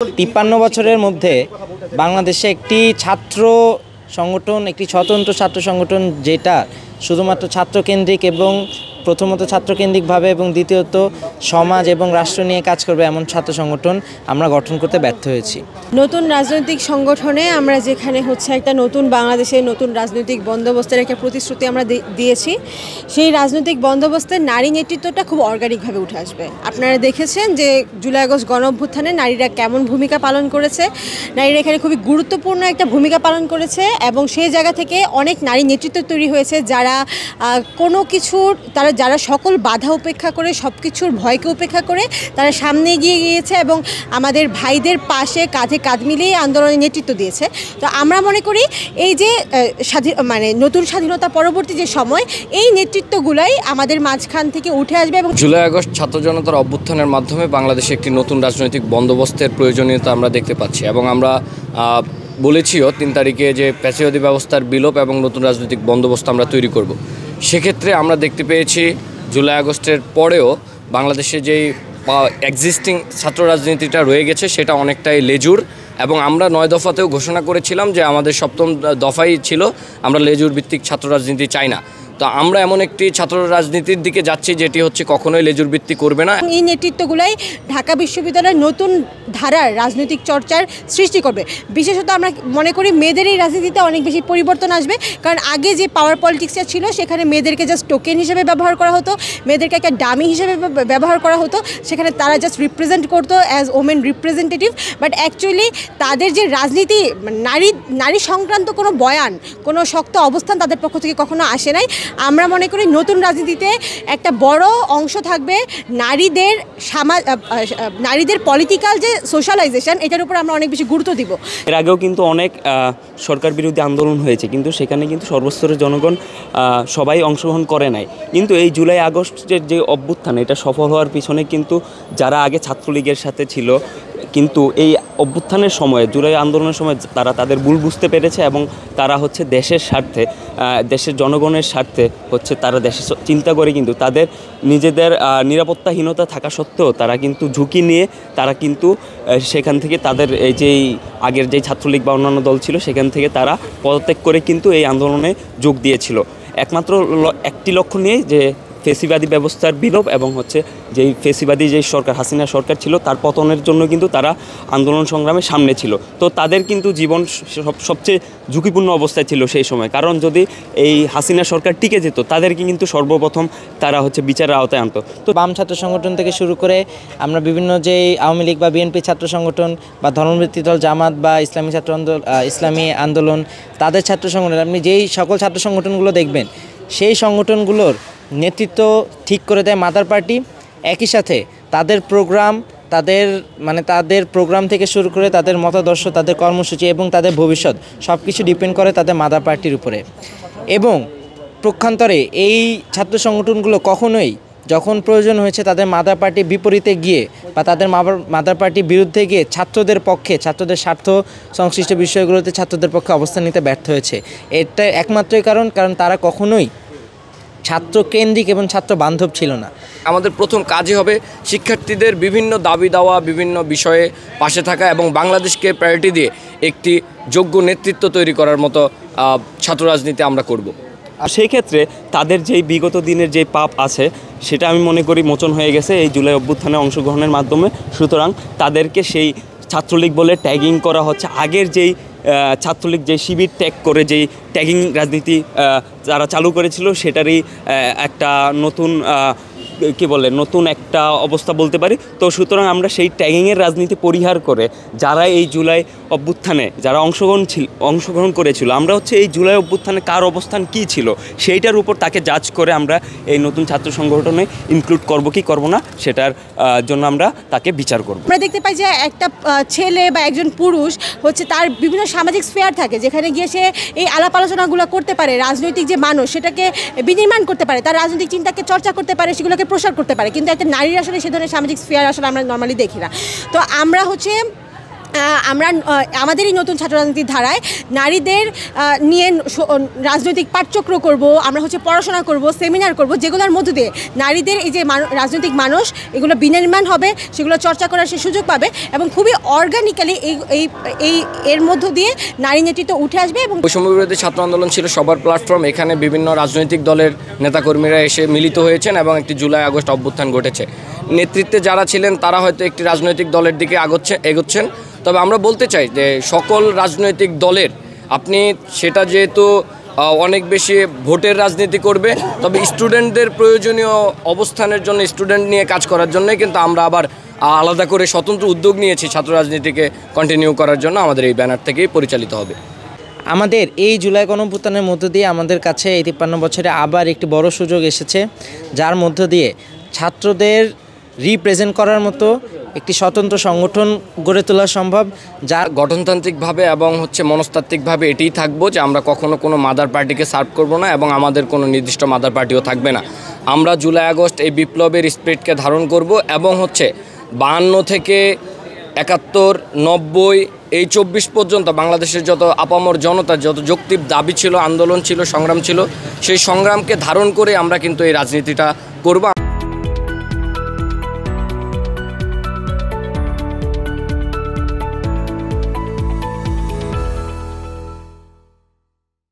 53 বছরের মধ্যে বাংলাদেশে একটি ছাত্র সংগঠন, একটি স্বতন্ত্র ছাত্র সংগঠন যেটা শুধুমাত্র ছাত্রকেন্দ্রিক এবং প্রথমত ছাত্রকেন্দ্রিকভাবে এবং দ্বিতীয়ত সমাজ এবং রাষ্ট্র নিয়ে কাজ করবে এমন ছাত্র সংগঠন আমরা গঠন করতে ব্যর্থ হয়েছি। নতুন রাজনৈতিক সংগঠনে আমরা যেখানে একটা নতুন বাংলাদেশের নতুন রাজনৈতিক বন্দোবস্তের একটা প্রতিশ্রুতি আমরা দিয়েছি, সেই রাজনৈতিক বন্দোবস্তের নারী নেতৃত্বটা খুব অর্গানিকভাবে উঠে আসবে। আপনারা দেখেছেন যে জুলাই আগস্ট গণ অভ্যুত্থানে নারীরা কেমন ভূমিকা পালন করেছে, নারীরা এখানে খুবই গুরুত্বপূর্ণ একটা ভূমিকা পালন করেছে এবং সেই জায়গা থেকে অনেক নারী নেতৃত্ব তৈরি হয়েছে যারা কোনো কিছুর যারা সকল বাধা উপেক্ষা করে, সব কিছুর ভয়কে উপেক্ষা করে তারা সামনে এগিয়ে গিয়েছে এবং আমাদের ভাইদের পাশে কাঁধে কাঁধ মিলিয়ে আন্দোলনের নেতৃত্ব দিয়েছে। তো আমরা মনে করি এই যে নতুন স্বাধীনতা পরবর্তী যে সময়, এই নেতৃত্বগুলাই আমাদের মাঝখান থেকে উঠে আসবে। এবং জুলাই আগস্ট ছাত্র জনতার অভ্যুত্থানের মাধ্যমে বাংলাদেশে একটি নতুন রাজনৈতিক বন্দোবস্তের প্রয়োজনীয়তা আমরা দেখতে পাচ্ছি এবং আমরা বলেছিও 3 তারিখে যে প্যাসিওয়াদি ব্যবস্থার বিলোপ এবং নতুন রাজনৈতিক বন্দোবস্ত আমরা তৈরি করব। সেক্ষেত্রে আমরা দেখতে পেয়েছি জুলাই আগস্টের পরেও বাংলাদেশে যেই এক্সিস্টিং ছাত্র রাজনীতিটা রয়ে গেছে সেটা অনেকটাই লেজুর, এবং আমরা 9 দফাতেও ঘোষণা করেছিলাম যে আমাদের 7ম দফাই ছিল আমরা লেজুর ভিত্তিক ছাত্র রাজনীতি চাই না। তো আমরা এমন একটি ছাত্র রাজনীতির দিকে যাচ্ছি যেটি কখনোই লেজুর ভিত্তি করবে না। এই নেতৃত্বগুলাই ঢাকা বিশ্ববিদ্যালয়ের নতুন ধারার রাজনৈতিক চর্চার সৃষ্টি করবে। বিশেষত আমরা মনে করি মেয়েদের এই রাজনীতিতে অনেক বেশি পরিবর্তন আসবে, কারণ আগে যে পাওয়ার পলিটিক্সটা ছিল সেখানে মেয়েদেরকে জাস্ট টোকেন হিসেবে ব্যবহার করা হতো, মেয়েদেরকে একটা ডামি হিসেবে ব্যবহার করা হতো, সেখানে তারা জাস্ট রিপ্রেজেন্ট করতো as women representative. But actually তাদের যে রাজনীতি, নারী সংক্রান্ত কোনো বয়ান, কোনো শক্ত অবস্থান তাদের পক্ষ থেকে কখনো আসে নাই। আমরা মনে করি নতুন রাজনীতিতে একটা বড় অংশ থাকবে নারীদের পলিটিক্যাল যে সোশ্যালাইজেশন, এটার উপর আমরা অনেক বেশি গুরুত্ব দিব। এর আগেও কিন্তু অনেক সরকার বিরোধী আন্দোলন হয়েছে, কিন্তু সেখানে কিন্তু সর্বস্তরের জনগণ সবাই অংশগ্রহণ করে নাই। কিন্তু এই জুলাই আগস্টের যে অভ্যুত্থান, এটা সফল হওয়ার পিছনে কিন্তু যারা আগে ছাত্রলীগের সাথে ছিল, কিন্তু এই অভ্যুত্থানের সময়, জুলাই আন্দোলনের সময় তারা তাদের ভুল বুঝতে পেরেছে এবং তারা দেশের স্বার্থে, দেশের জনগণের স্বার্থে তারা দেশের চিন্তা করে কিন্তু তাদের নিজেদের নিরাপত্তাহীনতা থাকা সত্ত্বেও তারা কিন্তু ঝুঁকি নিয়ে তারা কিন্তু সেখান থেকে তাদের এই যেই আগের যেই ছাত্রলীগ বা অন্যান্য দল ছিল সেখান থেকে তারা পদত্যাগ করে কিন্তু এই আন্দোলনে যোগ দিয়েছিল একমাত্র একটি লক্ষ্য নিয়ে, যে ফেসিবাদী ব্যবস্থার বিলোপ এবং যেই ফেসিবাদী যেই সরকার, হাসিনা সরকার ছিল, তার পতনের জন্য কিন্তু তারা আন্দোলন সংগ্রামের সামনে ছিল। তো তাদের কিন্তু জীবন সবচেয়ে ঝুঁকিপূর্ণ অবস্থায় ছিল সেই সময়, কারণ যদি এই হাসিনা সরকার টিকে যেত তাদেরকে কিন্তু সর্বপ্রথম তারা বিচারের আওতায় আনতো। তো বাম ছাত্র সংগঠন থেকে শুরু করে আমরা বিভিন্ন যেই আওয়ামী লীগ বা বিএনপি ছাত্র সংগঠন বা ধর্মভিত্তিক দল জামাত বা ইসলামী আন্দোলন, তাদের ছাত্র সংগঠন, আপনি যেই সকল ছাত্র সংগঠনগুলো দেখবেন সেই সংগঠনগুলোর নেতৃত্ব ঠিক করে দেয় মাদার পার্টি। একই সাথে তাদের প্রোগ্রাম থেকে শুরু করে তাদের মতাদর্শ, তাদের কর্মসূচি এবং তাদের ভবিষ্যৎ সব কিছু ডিপেন্ড করে তাদের মাদার পার্টির উপরে। এবং পক্ষান্তরে এই ছাত্র সংগঠনগুলো কখনোই যখন প্রয়োজন হয়েছে তাদের মাদার পার্টির বিপরীতে গিয়ে বা তাদের মাদার পার্টির বিরুদ্ধে গিয়ে ছাত্রদের পক্ষে, ছাত্রদের স্বার্থ সংশ্লিষ্ট বিষয়গুলোতে ছাত্রদের পক্ষে অবস্থান নিতে ব্যর্থ হয়েছে। এটা একমাত্রই কারণ তারা কখনোই ছাত্র কেন্দ্রিক এবং ছাত্র বান্ধব ছিল না। আমাদের প্রথম কাজই হবে শিক্ষার্থীদের বিভিন্ন দাবি দাওয়া, বিভিন্ন বিষয়ে পাশে থাকা এবং বাংলাদেশকে প্রায়োরিটি দিয়ে একটি যোগ্য নেতৃত্ব তৈরি করার মতো ছাত্র রাজনীতি আমরা করব। আর সেই ক্ষেত্রে তাদের যেই বিগত দিনের যে পাপ আছে সেটা আমি মনে করি মোচন হয়ে গেছে এই জুলাই অভ্যুত্থানে অংশগ্রহণের মাধ্যমে। সুতরাং তাদেরকে সেই ছাত্রলীগ বলে ট্যাগিং করা হচ্ছে। আগের যেই ছাত্রলীগ যে শিবির ট্যাগ করে যেই ট্যাগিং রাজনীতি যারা চালু করেছিল সেটারই একটা নতুন একটা অবস্থা বলতে পারি। তো সুতরাং আমরা সেই ট্যাগিংয়ের রাজনীতি পরিহার করে যারা এই জুলাই অভ্যুত্থানে যারা অংশগ্রহণ করেছিল, আমরা এই জুলাই অভ্যুত্থানে কার অবস্থান কী ছিল সেইটার উপর তাকে জাজ করে আমরা এই নতুন ছাত্র সংগঠনে ইনক্লুড করব কি করব না, সেটার জন্য আমরা তাকে বিচার করব। আমরা দেখতে পাই যে একটা ছেলে বা একজন পুরুষ তার বিভিন্ন সামাজিক স্ফেয়ার থাকে, যেখানে গিয়ে সে এই আলাপ আলোচনাগুলো করতে পারে, রাজনৈতিক যে মানুষ সেটাকে বিনির্মাণ করতে পারে, তার রাজনৈতিক চিন্তাকে চর্চা করতে পারে, সেগুলোকে প্রসার করতে পারে। কিন্তু একটা নারীর আসলে সে ধরনের সামাজিক স্ফেয়ার আসলে আমরা নর্মালি দেখি না। তো আমরা আমরা আমাদেরই নতুন ছাত্র রাজনীতির ধারায় নারীদের নিয়ে রাজনৈতিক পাঠচক্র করব, আমরা হচ্ছে পড়াশোনা করব, সেমিনার করব, যেগুলোর মধ্য দিয়ে নারীদের এই যে রাজনৈতিক মানুষ এগুলো বিনির্মাণ হবে, সেগুলো চর্চা করার সে সুযোগ পাবে এবং খুবই অর্গানিক্যালি এর মধ্য দিয়ে নারী নেতৃত্ব উঠে আসবে। এবং বৈষম্য বিরোধী ছাত্র আন্দোলন ছিল সবার প্ল্যাটফর্ম। এখানে বিভিন্ন রাজনৈতিক দলের নেতাকর্মীরা এসে মিলিত হয়েছেন এবং একটি জুলাই আগস্ট অভ্যুত্থান ঘটেছে। নেতৃত্বে যারা ছিলেন তারা হয়তো একটি রাজনৈতিক দলের দিকে এগোচ্ছেন। তবে আমরা বলতে চাই যে সকল রাজনৈতিক দলের আপনি সেটা যেহেতু অনেক বেশি ভোটের রাজনীতি করবে, তবে স্টুডেন্টদের প্রয়োজনীয় অবস্থানের জন্য, স্টুডেন্ট নিয়ে কাজ করার জন্যই কিন্তু আমরা আবার আলাদা করে স্বতন্ত্র উদ্যোগ নিয়েছি ছাত্র রাজনীতিকে কন্টিনিউ করার জন্য। আমাদের এই ব্যানার থেকেই পরিচালিত হবে। আমাদের এই জুলাই গণঅভ্যুত্থানের মধ্য দিয়ে আমাদের কাছে এই 53 বছরে আবার একটি বড় সুযোগ এসেছে, যার মধ্য দিয়ে ছাত্রদের রিপ্রেজেন্ট করার মতো একটি স্বতন্ত্র সংগঠন গড়ে তোলা সম্ভব, যার গঠনতান্ত্রিকভাবে এবং মনস্তাত্ত্বিকভাবে এটাই থাকবো যে আমরা কখনো কোনো মাদার পার্টিকে সার্ভ করব না এবং আমাদের কোনো নির্দিষ্ট মাদার পার্টিও থাকবে না। আমরা জুলাই আগস্ট এই বিপ্লবের স্পিরিটকে ধারণ করব এবং 52 থেকে 71, 90 এই 24 পর্যন্ত বাংলাদেশের যত আপামর জনতা যত যৌক্তিক দাবি ছিল, আন্দোলন ছিল, সংগ্রাম ছিল, সেই সংগ্রামকে ধারণ করে আমরা কিন্তু এই রাজনীতিটা করব।